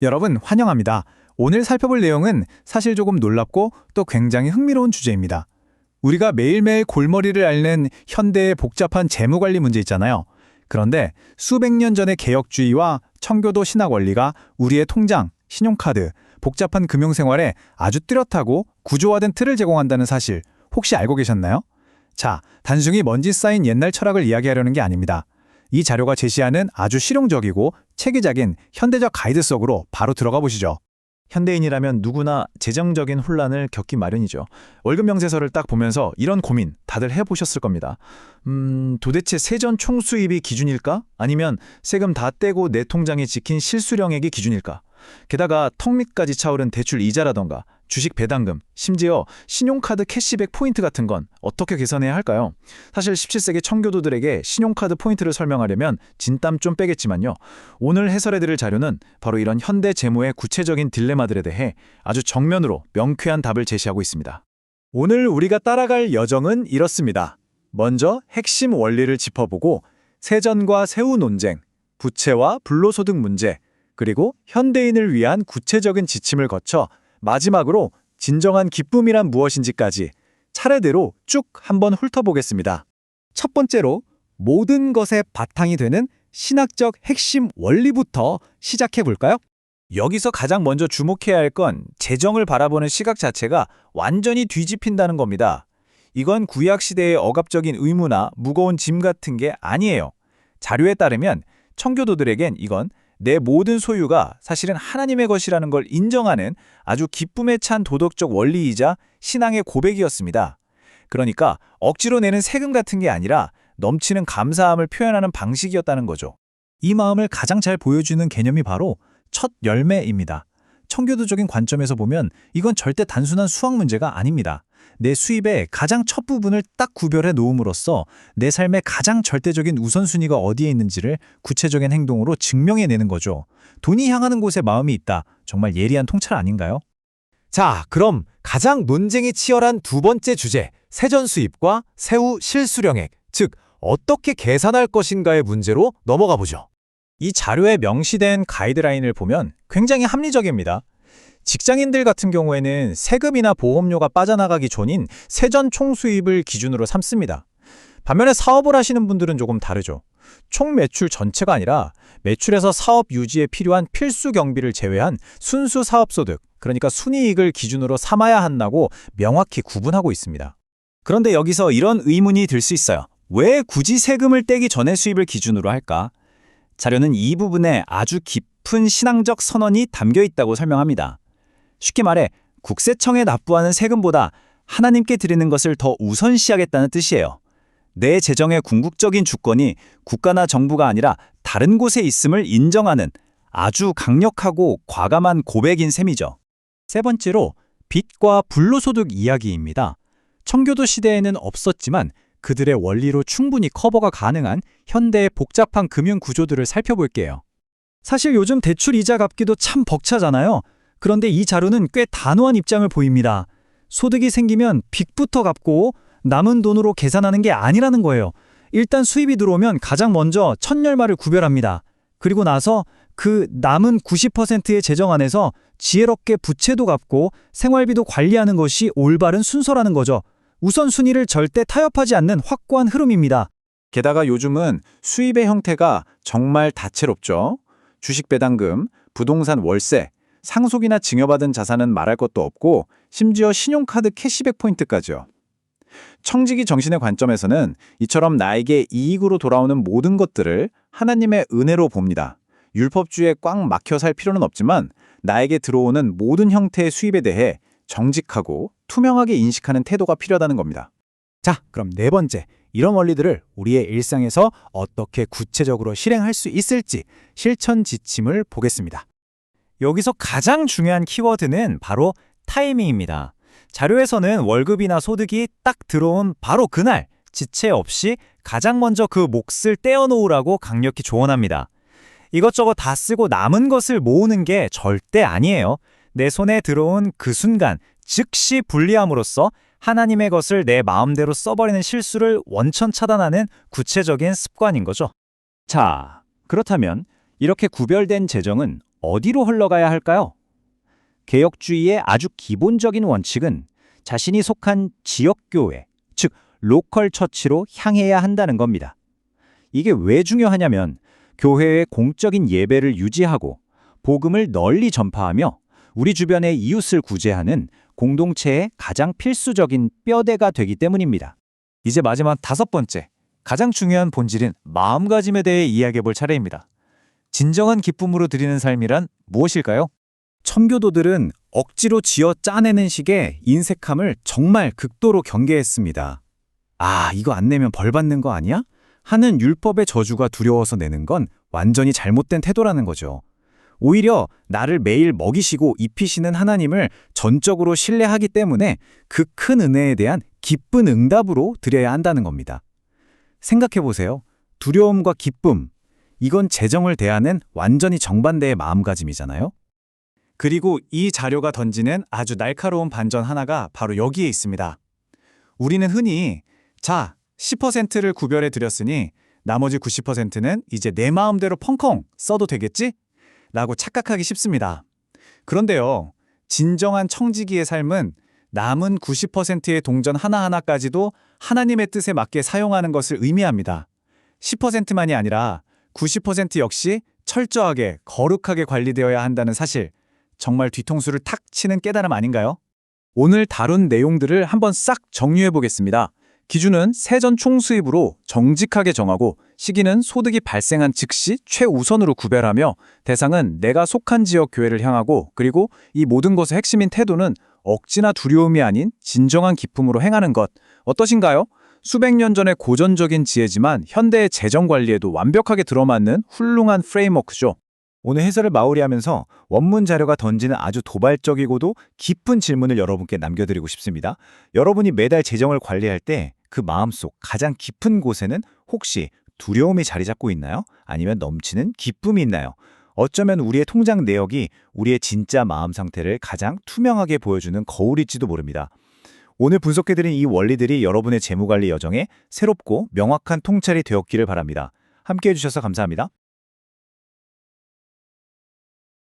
여러분 환영합니다. 오늘 살펴볼 내용은 사실 조금 놀랍고 또 굉장히 흥미로운 주제입니다. 우리가 매일매일 골머리를 앓는 현대의 복잡한 재무관리 문제 있잖아요. 그런데 수백 년 전의 개혁주의와 청교도 신학 원리가 우리의 통장, 신용카드, 복잡한 금융생활에 아주 뚜렷하고 구조화된 틀을 제공한다는 사실 혹시 알고 계셨나요? 자, 단순히 먼지 쌓인 옛날 철학을 이야기하려는 게 아닙니다. 이 자료가 제시하는 아주 실용적이고 체계적인 현대적 가이드 속으로 바로 들어가 보시죠. 현대인이라면 누구나 재정적인 혼란을 겪기 마련이죠. 월급 명세서를 딱 보면서 이런 고민 다들 해보셨을 겁니다. 도대체 세전 총수입이 기준일까? 아니면 세금 다 떼고 내 통장에 찍힌 실수령액이 기준일까? 게다가 턱 밑까지 차오른 대출 이자라던가 주식 배당금, 심지어 신용카드 캐시백 포인트 같은 건 어떻게 계산해야 할까요? 사실 17세기 청교도들에게 신용카드 포인트를 설명하려면 진땀 좀 빼겠지만요. 오늘 해설해드릴 자료는 바로 이런 현대 재무의 구체적인 딜레마들에 대해 아주 정면으로 명쾌한 답을 제시하고 있습니다. 오늘 우리가 따라갈 여정은 이렇습니다. 먼저 핵심 원리를 짚어보고 세전과 세후 논쟁, 부채와 불로소득 문제, 그리고 현대인을 위한 구체적인 지침을 거쳐 마지막으로 진정한 기쁨이란 무엇인지까지 차례대로 쭉 한번 훑어보겠습니다. 첫 번째로 모든 것의 바탕이 되는 신학적 핵심 원리부터 시작해볼까요? 여기서 가장 먼저 주목해야 할 건 재정을 바라보는 시각 자체가 완전히 뒤집힌다는 겁니다. 이건 구약시대의 억압적인 의무나 무거운 짐 같은 게 아니에요. 자료에 따르면 청교도들에겐 이건 내 모든 소유가 사실은 하나님의 것이라는 걸 인정하는 아주 기쁨에 찬 도덕적 원리이자 신앙의 고백이었습니다. 그러니까 억지로 내는 세금 같은 게 아니라 넘치는 감사함을 표현하는 방식이었다는 거죠. 이 마음을 가장 잘 보여주는 개념이 바로 첫 열매입니다. 청교도적인 관점에서 보면 이건 절대 단순한 수학 문제가 아닙니다. 내 수입의 가장 첫 부분을 딱 구별해 놓음으로써 내 삶의 가장 절대적인 우선순위가 어디에 있는지를 구체적인 행동으로 증명해내는 거죠. 돈이 향하는 곳에 마음이 있다. 정말 예리한 통찰 아닌가요? 자, 그럼 가장 논쟁이 치열한 두 번째 주제, 세전 수입과 세후 실수령액, 즉 어떻게 계산할 것인가의 문제로 넘어가 보죠. 이 자료에 명시된 가이드라인을 보면 굉장히 합리적입니다. 직장인들 같은 경우에는 세금이나 보험료가 빠져나가기 전인 세전 총수입을 기준으로 삼습니다. 반면에 사업을 하시는 분들은 조금 다르죠. 총 매출 전체가 아니라 매출에서 사업 유지에 필요한 필수 경비를 제외한 순수 사업소득, 그러니까 순이익을 기준으로 삼아야 한다고 명확히 구분하고 있습니다. 그런데 여기서 이런 의문이 들 수 있어요. 왜 굳이 세금을 떼기 전의 수입을 기준으로 할까? 자료는 이 부분에 아주 깊은 신앙적 선언이 담겨 있다고 설명합니다. 쉽게 말해 국세청에 납부하는 세금보다 하나님께 드리는 것을 더 우선시하겠다는 뜻이에요. 내 재정의 궁극적인 주권이 국가나 정부가 아니라 다른 곳에 있음을 인정하는 아주 강력하고 과감한 고백인 셈이죠. 세 번째로 빚과 불로소득 이야기입니다. 청교도 시대에는 없었지만 그들의 원리로 충분히 커버가 가능한 현대의 복잡한 금융 구조들을 살펴볼게요. 사실 요즘 대출 이자 갚기도 참 벅차잖아요. 그런데 이 자료는 꽤 단호한 입장을 보입니다. 소득이 생기면 빚부터 갚고 남은 돈으로 계산하는 게 아니라는 거예요. 일단 수입이 들어오면 가장 먼저 천열말을 구별합니다. 그리고 나서 그 남은 90%의 재정 안에서 지혜롭게 부채도 갚고 생활비도 관리하는 것이 올바른 순서라는 거죠. 우선순위를 절대 타협하지 않는 확고한 흐름입니다. 게다가 요즘은 수입의 형태가 정말 다채롭죠. 주식 배당금, 부동산 월세, 상속이나 증여받은 자산은 말할 것도 없고 심지어 신용카드 캐시백 포인트까지요. 청지기 정신의 관점에서는 이처럼 나에게 이익으로 돌아오는 모든 것들을 하나님의 은혜로 봅니다. 율법주의에 꽉 막혀 살 필요는 없지만 나에게 들어오는 모든 형태의 수입에 대해 정직하고 투명하게 인식하는 태도가 필요하다는 겁니다. 자, 그럼 네 번째, 이런 원리들을 우리의 일상에서 어떻게 구체적으로 실행할 수 있을지 실천 지침을 보겠습니다. 여기서 가장 중요한 키워드는 바로 타이밍입니다. 자료에서는 월급이나 소득이 딱 들어온 바로 그날 지체 없이 가장 먼저 그 몫을 떼어놓으라고 강력히 조언합니다. 이것저것 다 쓰고 남은 것을 모으는 게 절대 아니에요. 내 손에 들어온 그 순간 즉시 분리함으로써 하나님의 것을 내 마음대로 써버리는 실수를 원천 차단하는 구체적인 습관인 거죠. 자, 그렇다면 이렇게 구별된 재정은 어디로 흘러가야 할까요? 개혁주의의 아주 기본적인 원칙은 자신이 속한 지역교회, 즉 로컬 처치로 향해야 한다는 겁니다. 이게 왜 중요하냐면 교회의 공적인 예배를 유지하고 복음을 널리 전파하며 우리 주변의 이웃을 구제하는 공동체의 가장 필수적인 뼈대가 되기 때문입니다. 이제 마지막 5번째, 가장 중요한 본질인 마음가짐에 대해 이야기해 볼 차례입니다. 진정한 기쁨으로 드리는 삶이란 무엇일까요? 청교도들은 억지로 쥐어 짜내는 식의 인색함을 정말 극도로 경계했습니다. 아, 이거 안 내면 벌 받는 거 아니야? 하는 율법의 저주가 두려워서 내는 건 완전히 잘못된 태도라는 거죠. 오히려 나를 매일 먹이시고 입히시는 하나님을 전적으로 신뢰하기 때문에 그 큰 은혜에 대한 기쁜 응답으로 드려야 한다는 겁니다. 생각해 보세요. 두려움과 기쁨, 이건 재정을 대하는 완전히 정반대의 마음가짐이잖아요. 그리고 이 자료가 던지는 아주 날카로운 반전 하나가 바로 여기에 있습니다. 우리는 흔히 자, 10%를 구별해 드렸으니 나머지 90%는 이제 내 마음대로 펑펑 써도 되겠지? 라고 착각하기 쉽습니다. 그런데요, 진정한 청지기의 삶은 남은 90%의 동전 하나하나까지도 하나님의 뜻에 맞게 사용하는 것을 의미합니다. 10%만이 아니라 90% 역시 철저하게 거룩하게 관리되어야 한다는 사실, 정말 뒤통수를 탁 치는 깨달음 아닌가요? 오늘 다룬 내용들을 한번 싹 정리해 보겠습니다. 기준은 세전 총수입으로 정직하게 정하고 시기는 소득이 발생한 즉시 최우선으로 구별하며 대상은 내가 속한 지역 교회를 향하고 그리고 이 모든 것의 핵심인 태도는 억지나 두려움이 아닌 진정한 기쁨으로 행하는 것. 어떠신가요? 수백 년 전의 고전적인 지혜지만 현대의 재정 관리에도 완벽하게 들어맞는 훌륭한 프레임워크죠. 오늘 해설을 마무리하면서 원문 자료가 던지는 아주 도발적이고도 깊은 질문을 여러분께 남겨드리고 싶습니다. 여러분이 매달 재정을 관리할 때 그 마음속 가장 깊은 곳에는 혹시 두려움이 자리 잡고 있나요? 아니면 넘치는 기쁨이 있나요? 어쩌면 우리의 통장 내역이 우리의 진짜 마음 상태를 가장 투명하게 보여주는 거울일지도 모릅니다. 오늘 분석해드린 이 원리들이 여러분의 재무관리 여정에 새롭고 명확한 통찰이 되었기를 바랍니다. 함께해 주셔서 감사합니다.